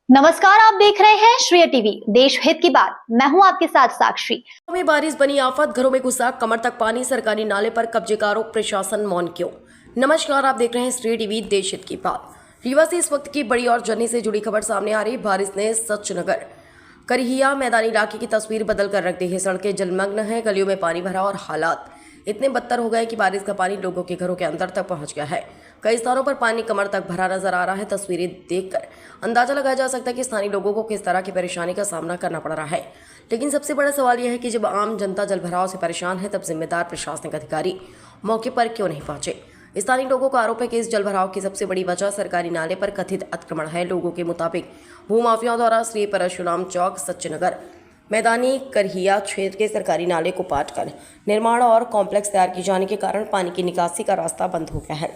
नमस्कार, आप देख रहे हैं श्रेय टीवी, देश हित की बात। मैं हूं आपके साथ साक्षी। में बारिश बनी आफत, घरों में घुसा कमर तक पानी, सरकारी नाले पर कब्जे का आरोप, प्रशासन मौन क्यों? नमस्कार, आप देख रहे हैं श्रेय टीवी, देश हित की बात। रीवा से इस वक्त की बड़ी और जर्नी से जुड़ी खबर सामने आ रही। बारिश ने सचनगर करहिया मैदानी इलाके की तस्वीर बदल कर रख दी है। सड़कें जलमग्न हैं, गलियों में पानी भरा और हालात इतने बदतर हो गए कि बारिश का पानी लोगों के घरों के अंदर तक पहुंच गया है। कई स्थानों पर पानी कमर तक भरा नजर आ रहा है। तस्वीरें देखकर अंदाजा लगाया जा सकता है कि स्थानीय लोगों को किस तरह की परेशानी का सामना करना पड़ रहा है। लेकिन सबसे बड़ा सवाल यह है कि जब आम जनता जलभराव से परेशान है, तब जिम्मेदार प्रशासनिक अधिकारी मौके पर क्यों नहीं पहुंचे? स्थानीय लोगों का आरोप है कि इस जलभराव की सबसे बड़ी वजह सरकारी नाले पर कथित अतिक्रमण है। लोगों के मुताबिक भूमाफियाओं द्वारा श्री परशुराम चौक, सच्चनगर मैदानी करहिया क्षेत्र के सरकारी नाले को पाटकर निर्माण और कॉम्प्लेक्स तैयार किए जाने के कारण पानी की निकासी का रास्ता बंद हो गया है।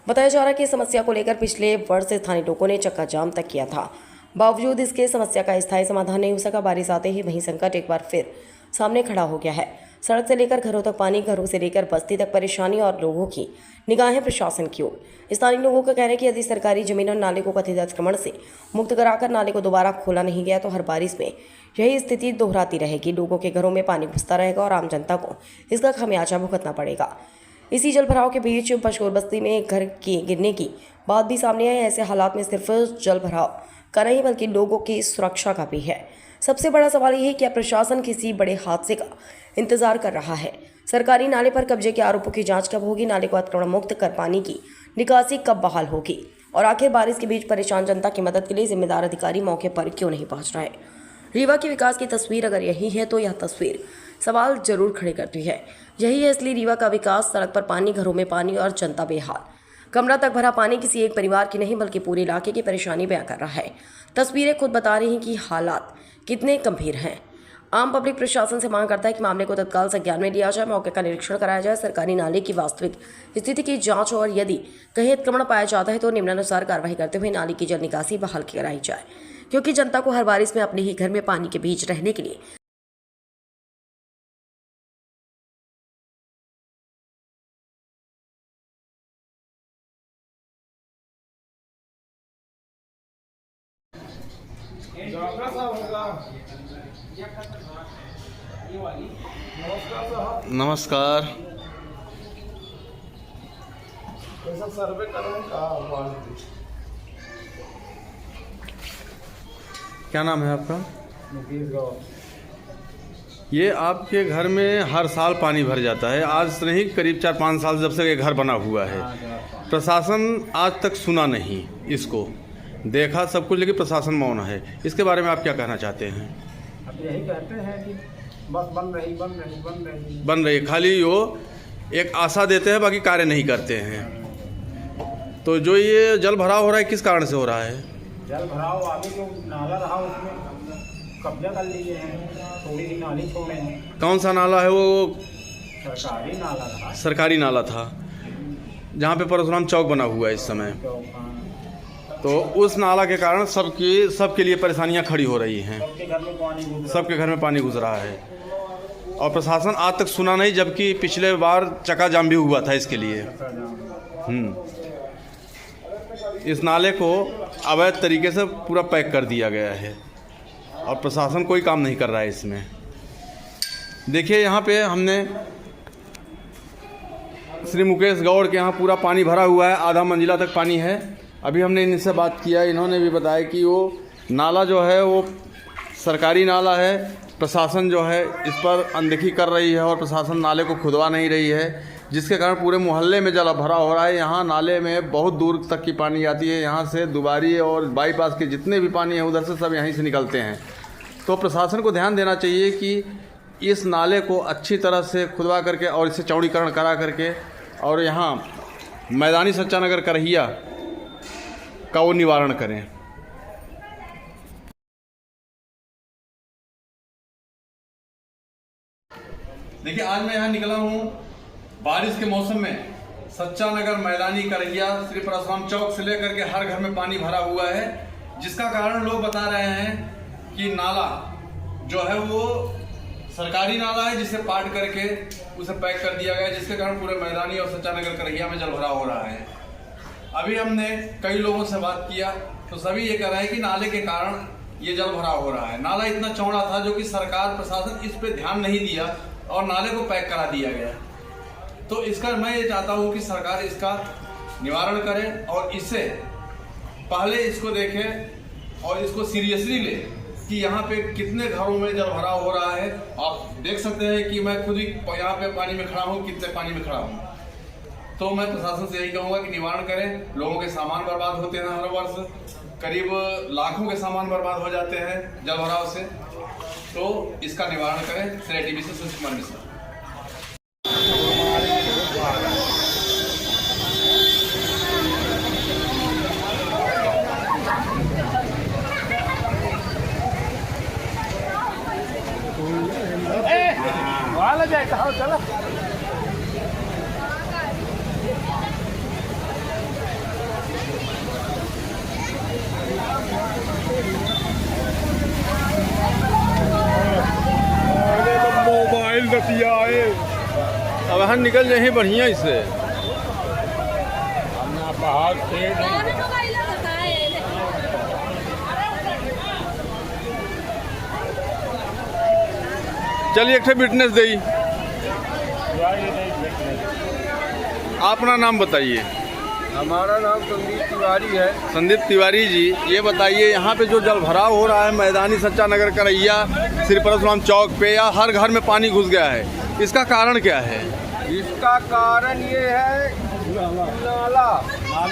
बताया जा रहा है कि इस समस्या को लेकर पिछले वर्ष स्थानीय लोगों ने चक्का जाम तक किया था। बावजूद इसके समस्या का स्थायी समाधान नहीं हो सका। बारिश आते ही वही संकट एक बार फिर सामने खड़ा हो गया है। सड़क से लेकर घरों तक पानी, घरों से लेकर बस्ती तक परेशानी और लोगों की निगाहें प्रशासन की ओर। स्थानीय लोगों का कहना है कि यदि सरकारी जमीन और नाले को कथित अतिक्रमण से मुक्त कराकर नाले को दोबारा खोला नहीं गया तो हर बारिश में यही स्थिति दोहराती रहेगी। लोगों के घरों में पानी घुसता रहेगा और आम जनता को इसका खमियाजा भुगतना पड़ेगा। इसी जलभराव के बीच पशकोर बस्ती में घर की गिरने की बात भी सामने आई। ऐसे हालात में सिर्फ जलभराव का नहीं बल्कि लोगों की सुरक्षा का भी है। सबसे बड़ा सवाल यह है कि प्रशासन किसी बड़े हादसे का इंतजार कर रहा है। सरकारी नाले पर कब्जे के आरोपों की जांच कब होगी? नाले को अतिक्रमण मुक्त कर पानी की निकासी कब बहाल होगी? और आखिर बारिश के बीच परेशान जनता की मदद के लिए जिम्मेदार अधिकारी मौके पर क्यों नहीं पहुंच रहे? रीवा के विकास की तस्वीर अगर यही है तो यह तस्वीर सवाल जरूर खड़े करती है। यही है असली रीवा का विकास। सड़क पर पानी, घरों में पानी और जनता बेहाल। कमरा तक भरा पानी किसी एक परिवार की नहीं बल्कि पूरे इलाके की परेशानी बयां कर रहा है। तस्वीरें खुद बता रही हैं कि हालात कितने गंभीर हैं। आम पब्लिक प्रशासन से मांग करता है कि मामले को तत्काल संज्ञान में लिया जाए, मौके का निरीक्षण कराया जाए, सरकारी नाले की वास्तविक स्थिति की जांच और यदि कहीं अतिक्रमण पाया जाता है तो निम्नानुसार कार्रवाई करते हुए नाले की जल निकासी बहाल कराई जाए, क्योंकि जनता को हर बारिश में अपने ही घर में पानी के बीच रहने के लिए नमस्कार। सर्वे क्या नाम है आपका? मुकेश गौर। ये आपके घर में हर साल पानी भर जाता है। आज नहीं, करीब 4-5 साल जब से ये घर बना हुआ है। प्रशासन आज तक सुना नहीं, इसको देखा सब कुछ, लेकिन प्रशासन मौन है। इसके बारे में आप क्या कहना चाहते हैं? अब यही कहते हैं कि बस बन रही। खाली वो एक आशा देते हैं, बाकी कार्य नहीं करते हैं। तो जो ये जल भराव हो रहा है, किस कारण से हो रहा है? जल भराव आगे जो नाला रहा उसमें कब्जा कर लिए हैं, थोड़ी सी नाली छोड़े हैं। कौन सा नाला है वो? सरकारी नाला रहा। सरकारी नाला था जहाँ पे परशुराम चौक बना हुआ है इस समय। तो उस नाला के कारण सबके लिए परेशानियां खड़ी हो रही हैं। सबके घर में पानी घुस रहा है और प्रशासन आज तक सुना नहीं, जबकि पिछले बार चक्का जाम भी हुआ था इसके लिए। इस नाले को अवैध तरीके से पूरा पैक कर दिया गया है और प्रशासन कोई काम नहीं कर रहा है इसमें। देखिए, यहाँ पे हमने श्री मुकेश गौड़ के यहाँ पूरा पानी भरा हुआ है, आधा मंजिला तक पानी है। अभी हमने इनसे बात किया, इन्होंने भी बताया कि वो नाला जो है वो सरकारी नाला है। प्रशासन जो है इस पर अनदेखी कर रही है और प्रशासन नाले को खुदवा नहीं रही है, जिसके कारण पूरे मोहल्ले में जल भरा हो रहा है। यहाँ नाले में बहुत दूर तक की पानी आती है। यहाँ से दुबारी और बाईपास के जितने भी पानी है उधर से सब यहीं से निकलते हैं। तो प्रशासन को ध्यान देना चाहिए कि इस नाले को अच्छी तरह से खुदवा करके और इसे चौड़ीकरण करा करके और यहाँ मैदानी सच्चानगर करहिया का वो निवारण करें। देखिए, आज मैं यहाँ निकला हूँ बारिश के मौसम में। सच्चानगर मैदानी करहिया श्री परशुराम चौक से लेकर के हर घर में पानी भरा हुआ है, जिसका कारण लोग बता रहे हैं कि नाला जो है वो सरकारी नाला है, जिसे पाट करके उसे पैक कर दिया गया, जिसके कारण पूरे मैदानी और सच्चानगर करहिया में जल भराव हो रहा है। अभी हमने कई लोगों से बात किया तो सभी ये कह रहे हैं कि नाले के कारण ये जल भराव हो रहा है। नाला इतना चौड़ा था जो कि सरकार प्रशासन इस पे ध्यान नहीं दिया और नाले को पैक करा दिया गया। तो इसका मैं ये चाहता हूँ कि सरकार इसका निवारण करे और इससे पहले इसको देखे और इसको सीरियसली ले कि यहाँ पे कितने घरों में जल भराव हो रहा है। आप देख सकते हैं कि मैं खुद ही यहाँ पे पानी में खड़ा हूँ, कितने पानी में खड़ा हूँ। तो मैं प्रशासन से यही कहूँगा कि निवारण करें। लोगों के सामान बर्बाद होते हैं, हर वर्ष करीब लाखों के सामान बर्बाद हो जाते हैं जल भराव से। तो इसका निवारण करें। श्रेय टीवी से सुशील कुमार मिश्रा। चलो मोबाइल दतिया है। अब हम निकल जाए बढ़िया इससे। चलिए एक विटनेस दई। अपना नाम बताइए। हमारा नाम संदीप तिवारी है। संदीप तिवारी जी, ये बताइए यहाँ पे जो जल भराव हो रहा है मैदानी सच्चा नगर करैया श्री परशुराम चौक पे, या हर घर में पानी घुस गया है, इसका कारण क्या है? इसका कारण ये है नाला। हाँ,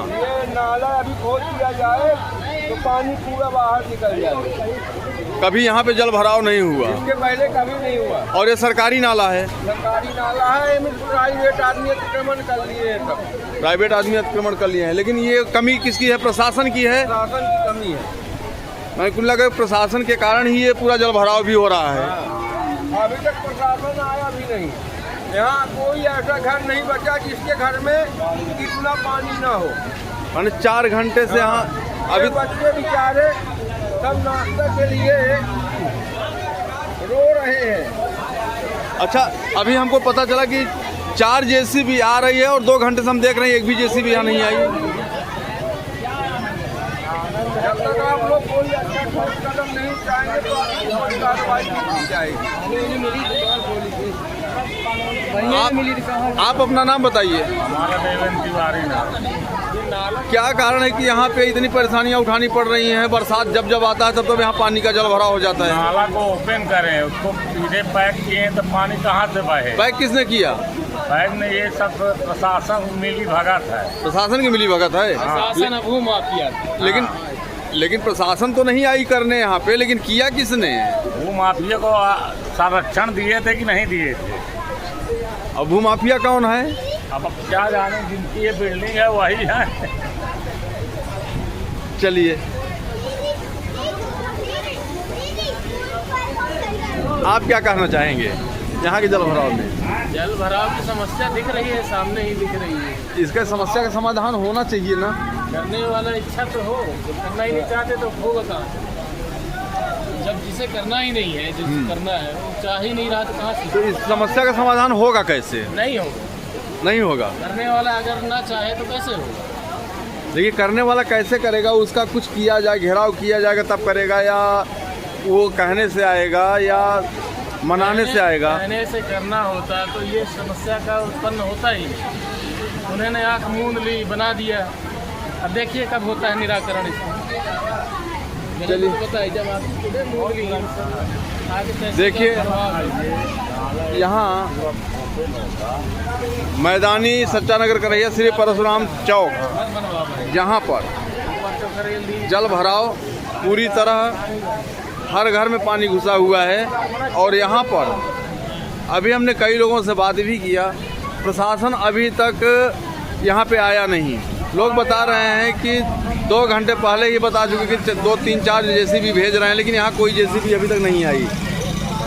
ये नाला अभी खोल दिया जाए तो पानी पूरा बाहर निकल जाए। कभी यहाँ पे जल भराव नहीं हुआ, इसके पहले कभी नहीं हुआ। और ये सरकारी नाला है। सरकारी नाला है, प्राइवेट आदमी अतिक्रमण कर लिए हैं। सब प्राइवेट आदमी अतिक्रमण कर लिए हैं, लेकिन ये कमी किसकी है? प्रशासन की है। प्रशासन की कमी है। मैं कुल लगा प्रशासन के कारण ही ये पूरा जल भराव भी हो रहा है। अभी तक प्रशासन आया भी नहीं। यहाँ कोई ऐसा घर नहीं बचा जिसके घर में इतना पानी ना हो। मैंने 4 घंटे से यहाँ अभी बच्चे बेचारे सब नाश्ता के लिए रो रहे हैं। अच्छा, अभी हमको पता चला कि 4 जेसीबी आ रही है और 2 घंटे से हम देख रहे हैं एक भी जेसीबी यहाँ नहीं आई। जब तक आप लोग कोई अच्छा ठोस कदम नहीं उठाएंगे तो आपकी कार्रवाई की जाएगी। आप अपना नाम बताइए। हमारा देवेंद्र तिवारी नाम। क्या कारण है कि यहाँ पे इतनी परेशानियाँ उठानी पड़ रही हैं? बरसात जब जब आता है तब तब यहाँ पानी का जल भराव हो जाता है। नाला को ओपन करें, उसको सीधे पैक किए तो पानी कहाँ से बहे? पैक किसने किया? पैक में ये सब प्रशासन मिली भगत है। प्रशासन की मिली भगत है। प्रशासन अब माफिया। लेकिन प्रशासन तो नहीं आई करने यहाँ पे, लेकिन किया किसने? वो माफिया को संरक्षण दिए थे कि नहीं दिए थे? अब भूमाफिया कौन है? अब क्या जाने, जिनकी ये बिल्डिंग है वही है। चलिए, आप क्या कहना चाहेंगे यहाँ के जल भराव में? जल भराव की समस्या दिख रही है, सामने ही दिख रही है। इसका समस्या का समाधान होना चाहिए ना। करने वाला इच्छा तो हो, जब करना ही नहीं चाहते तो होगा कहाँ से? जब जिसे करना ही नहीं है, जिसे करना है वो चाह ही नहीं रहा तो कहाँ से? तो इस समस्या का समाधान होगा कैसे? नहीं होगा। नहीं होगा। करने वाला अगर ना चाहे तो कैसे होगा? देखिए, करने वाला कैसे करेगा? उसका कुछ किया जाए, घेराव किया जाएगा तब करेगा, या वो कहने से आएगा या मनाने से आएगा? कहने से करना होता तो ये समस्या का उत्पन्न होता ही नहीं। उन्होंने आँख मूंद ली, बना दिया। अब देखिए कब होता है निराकरण इसका। चलिए, बताइए, जब आप मूंद ली आगे देखिए यहाँ मैदानी सच्चा नगर करैया श्री परशुराम चौक, जहाँ पर जल भराव पूरी तरह हर घर में पानी घुसा हुआ है। और यहाँ पर अभी हमने कई लोगों से बात भी किया, प्रशासन अभी तक यहाँ पे आया नहीं। लोग बता रहे हैं कि 2 घंटे पहले ये बता चुके कि 2, 3, 4 जेसीबी भेज रहे हैं, लेकिन यहाँ कोई जेसीबी अभी तक नहीं आई।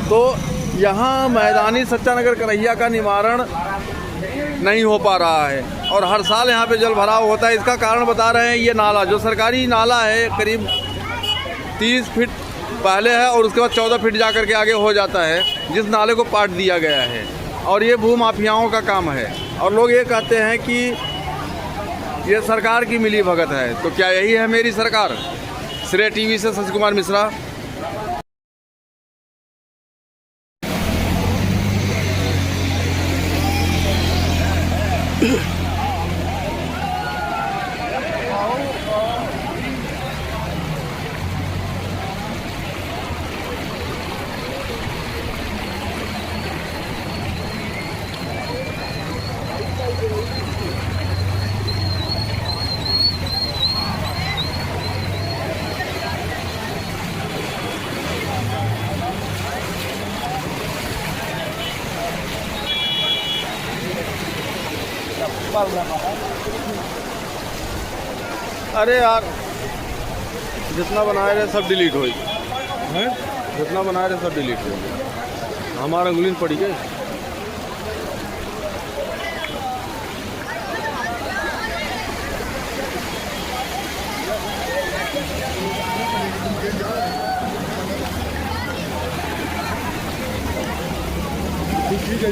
तो यहाँ मैदानी सच्चा नगर करैया का निवारण नहीं हो पा रहा है और हर साल यहाँ पे जल भराव होता है। इसका कारण बता रहे हैं ये नाला, जो सरकारी नाला है, करीब 30 फीट पहले है और उसके बाद 14 फीट जा कर के आगे हो जाता है, जिस नाले को पाट दिया गया है। और ये भू माफियाओं का काम है। और लोग ये कहते हैं कि ये सरकार की मिली भगत है। तो क्या यही है मेरी सरकार? श्रेय टीवी से शशि कुमार मिश्रा। अरे यार, जितना बनाए रहे सब डिलीट हो गया, जितना बनाए रहे सब डिलीट हो गया। हमारा उंगली में पड़ी गई।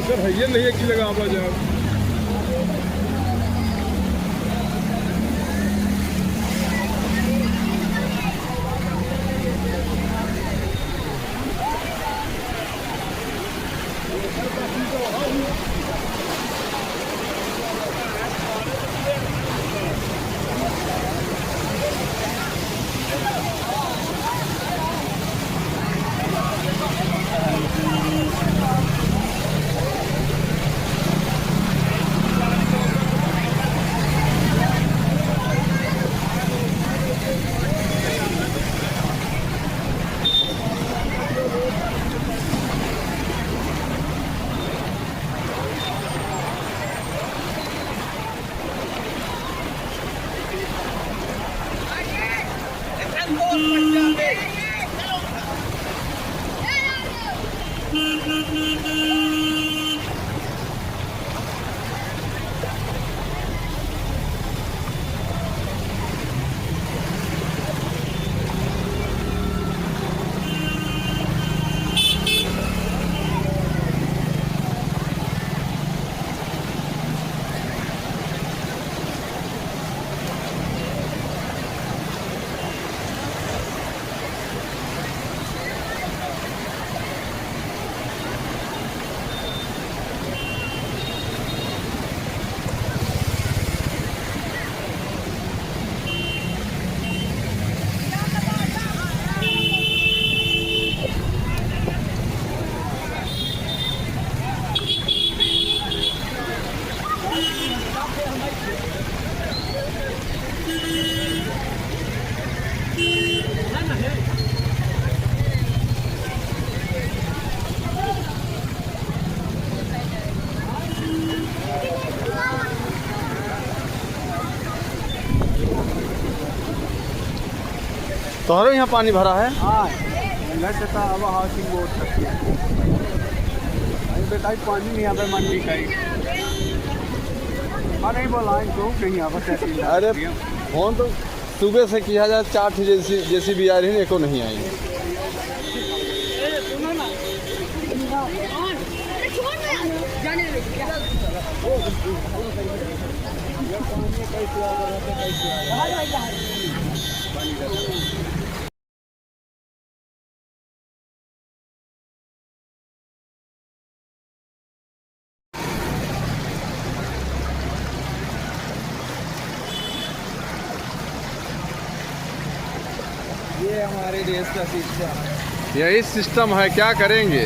सर है ये नहीं है कि लगा आप जाओ। तोहरो यहाँ पानी भरा है? हाँ, अब हाउसिंग बोर्ड तक बेटा पानी नहीं आता मंडी का ही। नहीं बोला इनको नहीं आता। अरे फोन तो सुबह से किया जाए, 4 जैसी भी आ रही है, एको नहीं आई। ये हमारे देश का शिक्षा। यही सिस्टम है, क्या करेंगे।